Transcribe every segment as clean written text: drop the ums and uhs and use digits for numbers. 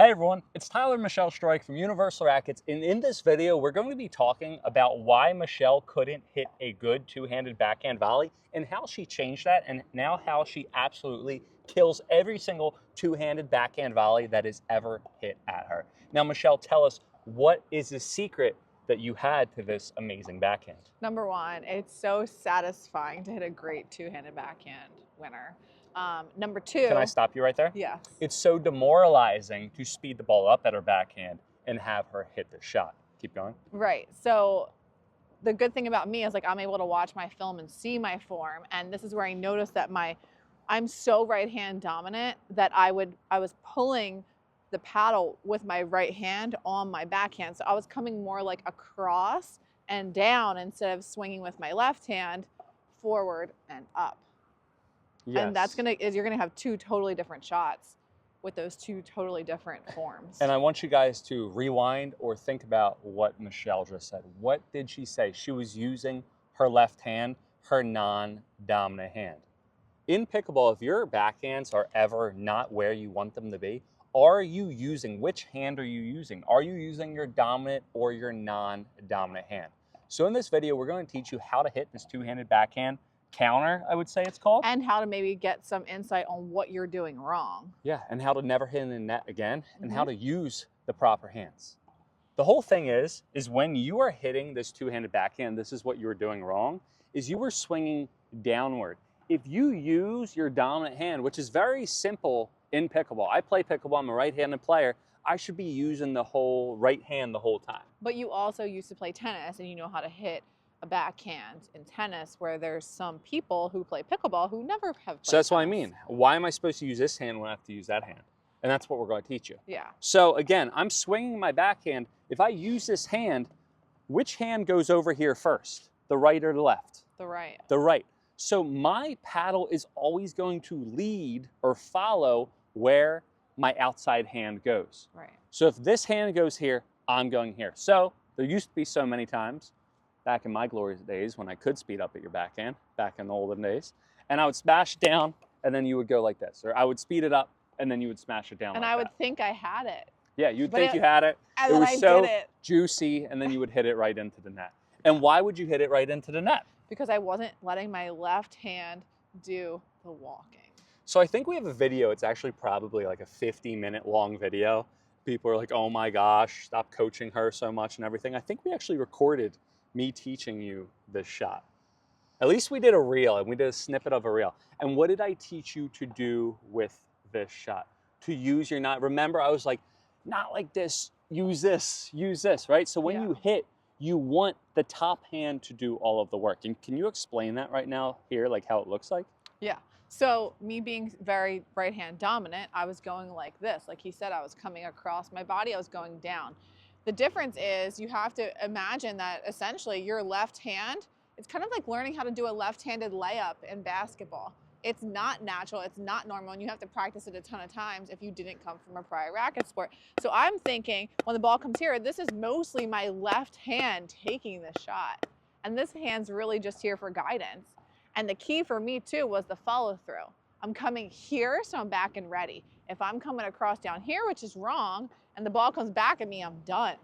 Hey everyone, it's Tyler and Michelle Strike from Universal Rackets, and in this video we're going to be talking about why Michelle couldn't hit a good two-handed backhand volley and how she changed that, and now how she absolutely kills every single two-handed backhand volley that is ever hit at her. Now Michelle, tell us, what is the secret that you had to this amazing backhand? Number one, it's so satisfying to hit a great two-handed backhand winner. Number two. Can I stop you right there? Yes. It's so demoralizing to speed the ball up at her backhand and have her hit the shot. Keep going. Right. So the good thing about me is I'm able to watch my film and see my form. And this is where I noticed that I'm so right hand dominant that I was pulling the paddle with my right hand on my backhand. So I was coming more like across and down instead of swinging with my left hand forward and up. Yes. And you're gonna have two totally different shots with those two totally different forms. And I want you guys to rewind or think about what Michelle just said. What did she say? She was using her left hand, her non-dominant hand. In pickleball, if your backhands are ever not where you want them to be, which hand are you using? Are you using your dominant or your non-dominant hand? So in this video, we're going to teach you how to hit this two-handed backhand counter, I would say it's called. And how to maybe get some insight on what you're doing wrong. Yeah, and how to never hit in the net again, and how to use the proper hands. The whole thing is when you are hitting this two-handed backhand, this is what you were doing wrong, is you were swinging downward. If you use your dominant hand, which is very simple in pickleball, I play pickleball, I'm a right-handed player, I should be using the whole right hand the whole time. But you also used to play tennis and you know how to hit a backhand in tennis, where there's some people who play pickleball who never have played So that's tennis. what I mean. Why am I supposed to use this hand when I have to use that hand? And that's what we're going to teach you. Yeah. So again, I'm swinging my backhand. If I use this hand, which hand goes over here first? The right or the left? The right. The right. So my paddle is always going to lead or follow where my outside hand goes. Right. So if this hand goes here, I'm going here. So there used to be so many times back in my glorious days when I could speed up at your backhand, back in the olden days, and I would smash it down, and then you would go like this. Or I would speed it up, and then you would smash it down and like I would that. think I had it. Yeah, you'd think you had it. And it then was I so did it. juicy, and then you would hit it right into the net. And why would you hit it right into the net? Because I wasn't letting my left hand do the walking. So I think we have a video. It's actually probably like a 50-minute long video. People are like, oh my gosh, stop coaching her so much and everything. I think we actually recorded me teaching you this shot. At least we did a reel, and we did a snippet of a reel. And what did I teach you to do with this shot? To use your not. Remember, I was like, not like this, use this, right? So when you hit, you want the top hand to do all of the work. And can you explain that right now here, like how it looks like? Yeah. So me being very right hand dominant, I was going like this. Like he said, I was coming across my body, I was going down. The difference is you have to imagine that essentially your left hand, it's kind of like learning how to do a left-handed layup in basketball. It's not natural, it's not normal, and you have to practice it a ton of times if you didn't come from a prior racket sport. So I'm thinking when the ball comes here, this is mostly my left hand taking the shot. And this hand's really just here for guidance. And the key for me too was the follow through. I'm coming here, so I'm back and ready. If I'm coming across down here, which is wrong, and the ball comes back at me, I'm done.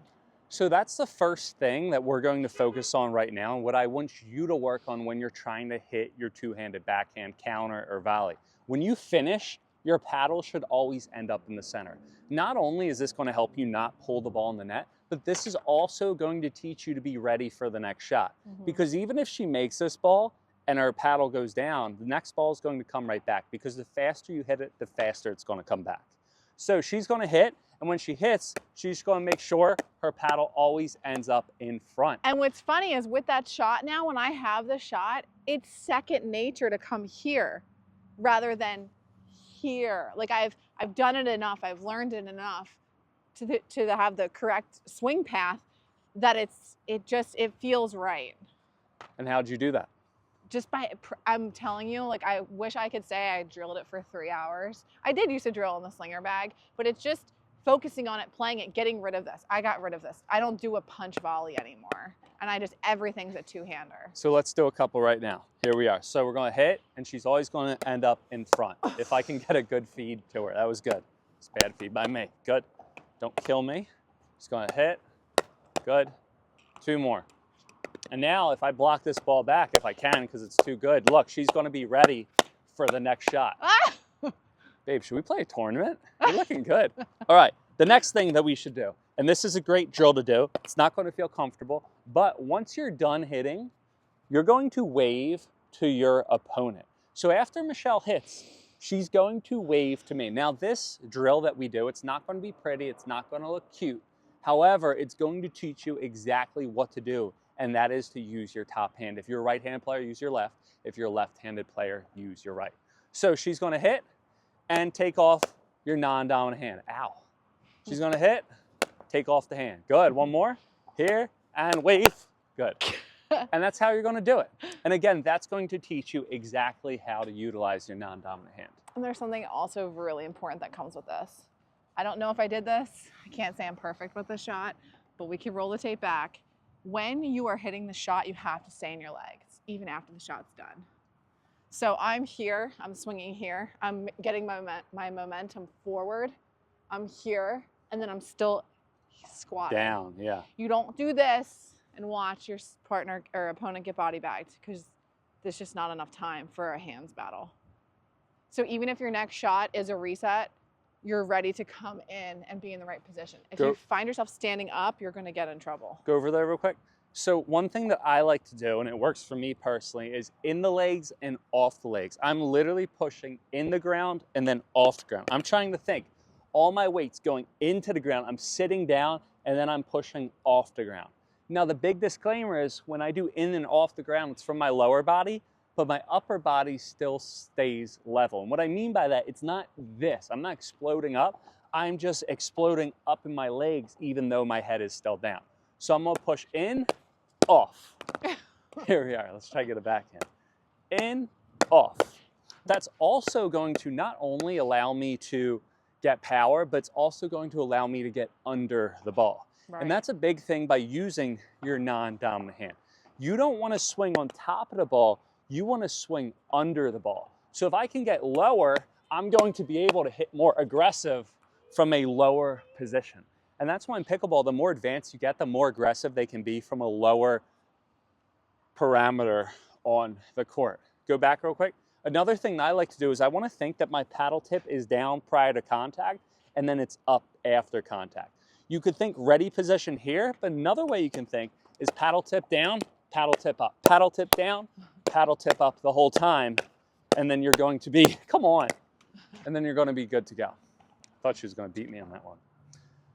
So that's the first thing that we're going to focus on right now, and what I want you to work on when you're trying to hit your two-handed backhand counter or volley. When you finish, your paddle should always end up in the center. Not only is this going to help you not pull the ball in the net, but this is also going to teach you to be ready for the next shot. Because even if she makes this ball and her paddle goes down, the next ball is going to come right back, because the faster you hit it, the faster it's going to come back. So she's going to hit, and when she hits, she's going to make sure her paddle always ends up in front. And what's funny is with that shot now, when I have the shot, it's second nature to come here rather than here. Like I've done it enough, I've learned it enough to have the correct swing path that it feels right. And how'd you do that? Just I'm telling you, like, I wish I could say I drilled it for 3 hours. I did used to drill in the slinger bag, but it's just focusing on it, playing it, getting rid of this. I got rid of this. I don't do a punch volley anymore. And everything's a two-hander. So let's do a couple right now. Here we are. So we're going to hit, and she's always going to end up in front. If I can get a good feed to her. That was good. It's bad feed by me. Good. Don't kill me. Just gonna hit. Good. 2 more. And now if I block this ball back, if I can, because it's too good, look, she's gonna be ready for the next shot. Babe, should we play a tournament? You're looking good. All right, the next thing that we should do, and this is a great drill to do. It's not gonna feel comfortable, but once you're done hitting, you're going to wave to your opponent. So after Michelle hits, she's going to wave to me. Now this drill that we do, it's not gonna be pretty, it's not gonna look cute. However, it's going to teach you exactly what to do, and that is to use your top hand. If you're a right-handed player, use your left. If you're a left-handed player, use your right. So she's gonna hit and take off your non-dominant hand. Ow. She's gonna hit, take off the hand. Good, one more. Here, and wave. Good. And that's how you're gonna do it. And again, that's going to teach you exactly how to utilize your non-dominant hand. And there's something also really important that comes with this. I don't know if I did this. I can't say I'm perfect with this shot, but we can roll the tape back. When you are hitting the shot, you have to stay in your legs, even after the shot's done. So I'm here, I'm swinging here, I'm getting my momentum forward, I'm here, and then I'm still squatting. Down, yeah. You don't do this and watch your partner or opponent get body bagged, because there's just not enough time for a hands battle. So even if your next shot is a reset, you're ready to come in and be in the right position. If you find yourself standing up, you're gonna get in trouble. Go over there real quick. So one thing that I like to do, and it works for me personally, is in the legs and off the legs. I'm literally pushing in the ground and then off the ground. I'm trying to think. All my weight's going into the ground. I'm sitting down and then I'm pushing off the ground. Now the big disclaimer is when I do in and off the ground, it's from my lower body, but my upper body still stays level. And what I mean by that, it's not this. I'm not exploding up. I'm just exploding up in my legs even though my head is still down. So I'm gonna push in, off. Here we are, let's try to get a backhand. In, off. That's also going to not only allow me to get power, but it's also going to allow me to get under the ball. Right. And that's a big thing by using your non-dominant hand. You don't wanna swing on top of the ball, you wanna swing under the ball. So if I can get lower, I'm going to be able to hit more aggressive from a lower position. And that's why in pickleball, the more advanced you get, the more aggressive they can be from a lower parameter on the court. Go back real quick. Another thing that I like to do is I want to think that my paddle tip is down prior to contact and then it's up after contact. You could think ready position here, but another way you can think is paddle tip down, paddle tip up, paddle tip down, paddle tip up the whole time. And then you're going to be, come on, and then you're going to be good to go. Thought she was going to beat me on that one.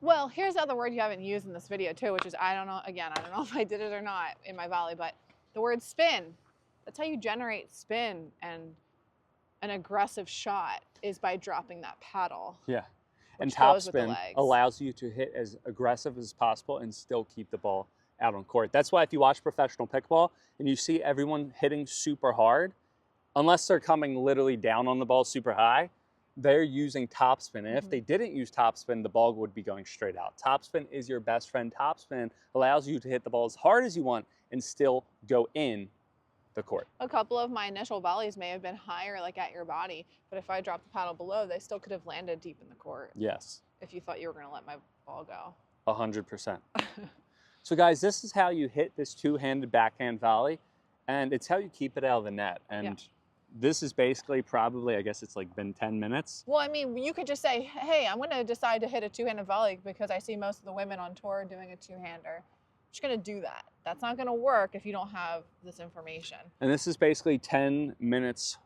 Well, here's the other word you haven't used in this video too, which is, I don't know if I did it or not in my volley, but the word spin. That's how you generate spin, and an aggressive shot is by dropping that paddle. Yeah, and topspin allows you to hit as aggressive as possible and still keep the ball out on court. That's why if you watch professional pickleball and you see everyone hitting super hard, unless they're coming literally down on the ball super high, they're using topspin. And if they didn't use topspin, the ball would be going straight out. Topspin is your best friend. Topspin allows you to hit the ball as hard as you want and still go in the court. A couple of my initial volleys may have been higher, like at your body, but if I dropped the paddle below, they still could have landed deep in the court. Yes. If you thought you were gonna let my ball go. 100%. So guys, this is how you hit this two-handed backhand volley, and it's how you keep it out of the net. And this is basically probably, I guess it's like been 10 minutes. Well, I mean, you could just say, hey, I'm gonna decide to hit a two-handed volley because I see most of the women on tour doing a two-hander. I'm just gonna do that. That's not gonna work if you don't have this information. And this is basically 10 minutes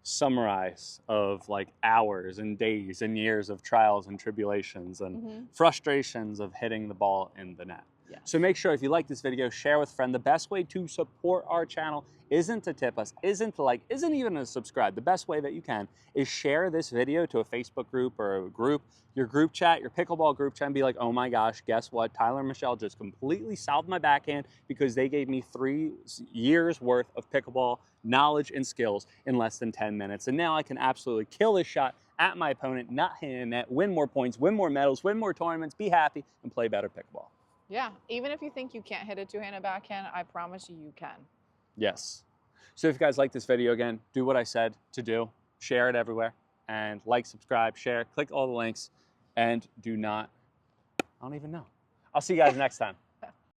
summarize of like hours and days and years of trials and tribulations and frustrations of hitting the ball in the net. Yes. So make sure if you like this video, share with a friend. The best way to support our channel isn't to tip us, isn't to like, isn't even to subscribe. The best way that you can is share this video to a Facebook group or a group, your group chat, your pickleball group chat, and be like, oh my gosh, guess what? Tyler and Michelle just completely solved my backhand because they gave me 3 years worth of pickleball knowledge and skills in less than 10 minutes. And now I can absolutely kill this shot at my opponent, not hit in net, win more points, win more medals, win more tournaments, be happy, and play better pickleball. Yeah, even if you think you can't hit a two-handed backhand, I promise you, you can. Yes. So if you guys like this video, again, do what I said to do. Share it everywhere. And like, subscribe, share, click all the links. And do not I don't even know. I'll see you guys next time.